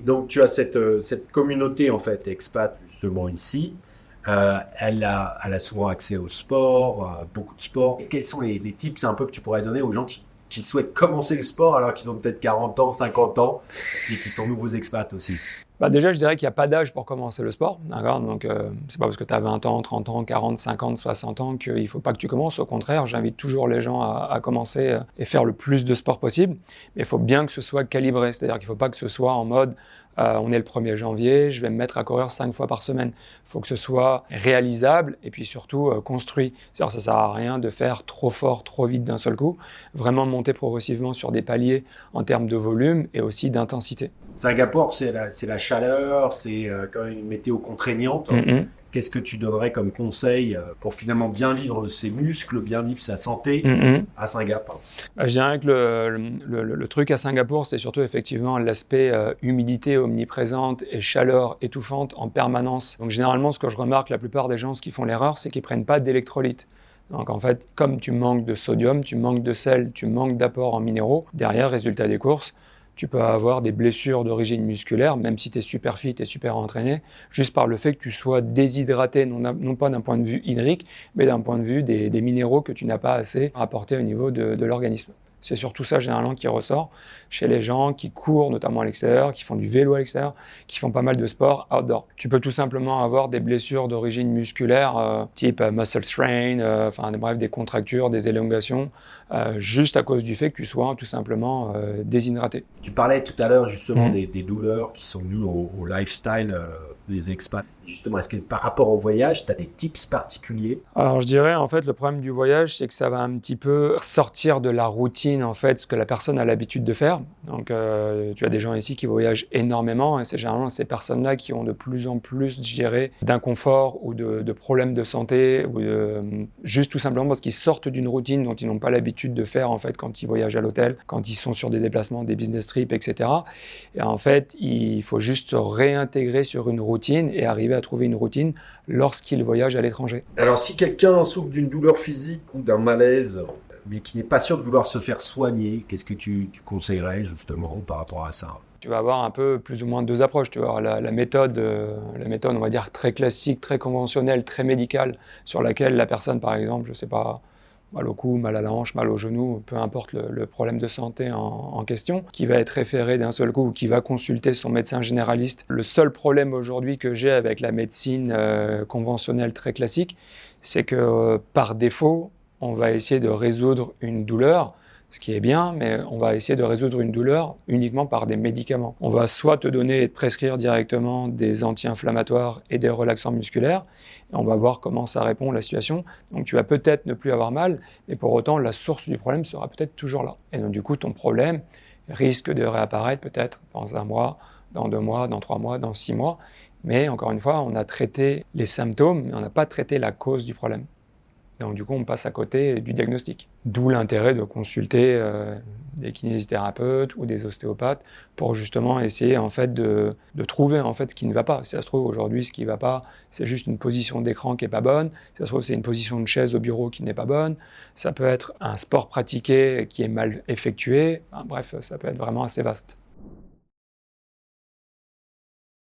donc tu as cette communauté en fait expat justement ici. Elle a souvent accès au sport, beaucoup de sport. Et quels sont les tips un peu que tu pourrais donner aux gens qui souhaitent commencer le sport alors qu'ils ont peut-être 40 ans, 50 ans et qui sont nouveaux expats aussi? Déjà, je dirais qu'il n'y a pas d'âge pour commencer le sport. D'accord. Donc, c'est pas parce que tu as 20 ans, 30 ans, 40, 50, 60 ans qu'il ne faut pas que tu commences. Au contraire, j'invite toujours les gens à commencer et faire le plus de sport possible. Mais il faut bien que ce soit calibré. C'est-à-dire qu'il ne faut pas que ce soit en mode on est le 1er janvier, je vais me mettre à courir 5 fois par semaine. Il faut que ce soit réalisable et puis surtout construit. C'est-à-dire que ça ne sert à rien de faire trop fort, trop vite d'un seul coup. Vraiment monter progressivement sur des paliers en termes de volume et aussi d'intensité. Singapour, c'est la chaleur, c'est quand même une météo contraignante. Mm-hmm. Qu'est-ce que tu donnerais comme conseil pour finalement bien vivre ses muscles, bien vivre sa santé à Singapour? Je dirais que le truc à Singapour, c'est surtout effectivement l'aspect humidité omniprésente et chaleur étouffante en permanence. Donc généralement, ce que je remarque, la plupart des gens, ce qui font l'erreur, c'est qu'ils ne prennent pas d'électrolytes. Donc en fait, comme tu manques de sodium, tu manques de sel, tu manques d'apport en minéraux, derrière, résultat des courses, tu peux avoir des blessures d'origine musculaire, même si tu es super fit et super entraîné, juste par le fait que tu sois déshydraté, non pas d'un point de vue hydrique, mais d'un point de vue des minéraux que tu n'as pas assez apportés au niveau de l'organisme. C'est surtout ça, généralement, qui ressort chez les gens qui courent, notamment à l'extérieur, qui font du vélo à l'extérieur, qui font pas mal de sport outdoor. Tu peux tout simplement avoir des blessures d'origine musculaire, type muscle strain, bref, des contractures, des élongations, juste à cause du fait que tu sois tout simplement déshydraté. Tu parlais tout à l'heure justement des douleurs qui sont dues au lifestyle des expats. Justement, est-ce que par rapport au voyage, tu as des tips particuliers? Alors je dirais, en fait, le problème du voyage, c'est que ça va un petit peu sortir de la routine, en fait, ce que la personne a l'habitude de faire. Donc tu as des gens ici qui voyagent énormément et c'est généralement ces personnes-là qui ont de plus en plus, je dirais, d'inconfort ou de problèmes de santé ou juste tout simplement parce qu'ils sortent d'une routine dont ils n'ont pas l'habitude de faire, en fait, quand ils voyagent à l'hôtel, quand ils sont sur des déplacements, des business trips, etc. Et en fait, il faut juste se réintégrer sur une routine et arriver à trouver une routine lorsqu'il voyage à l'étranger. Alors, si quelqu'un souffre d'une douleur physique ou d'un malaise, mais qui n'est pas sûr de vouloir se faire soigner, qu'est-ce que tu conseillerais justement par rapport à ça? Tu vas avoir un peu plus ou moins deux approches. Tu vas avoir la méthode, on va dire, très classique, très conventionnelle, très médicale, sur laquelle la personne, par exemple, je ne sais pas, mal au cou, mal à la hanche, mal au genou, peu importe le problème de santé en question, qui va être référé d'un seul coup ou qui va consulter son médecin généraliste. Le seul problème aujourd'hui que j'ai avec la médecine conventionnelle très classique, c'est que par défaut, on va essayer de résoudre une douleur, ce qui est bien, mais on va essayer de résoudre une douleur uniquement par des médicaments. On va soit te donner et te prescrire directement des anti-inflammatoires et des relaxants musculaires, et on va voir comment ça répond à la situation. Donc tu vas peut-être ne plus avoir mal, mais pour autant, la source du problème sera peut-être toujours là. Et donc du coup, ton problème risque de réapparaître peut-être dans 1 mois, dans 2 mois, dans 3 mois, dans 6 mois. Mais encore une fois, on a traité les symptômes, mais on n'a pas traité la cause du problème. Donc du coup, on passe à côté du diagnostic. D'où l'intérêt de consulter des kinésithérapeutes ou des ostéopathes pour justement essayer en fait de trouver en fait ce qui ne va pas. Si ça se trouve aujourd'hui, ce qui ne va pas, c'est juste une position d'écran qui n'est pas bonne. Si ça se trouve, c'est une position de chaise au bureau qui n'est pas bonne. Ça peut être un sport pratiqué qui est mal effectué. Enfin, bref, ça peut être vraiment assez vaste.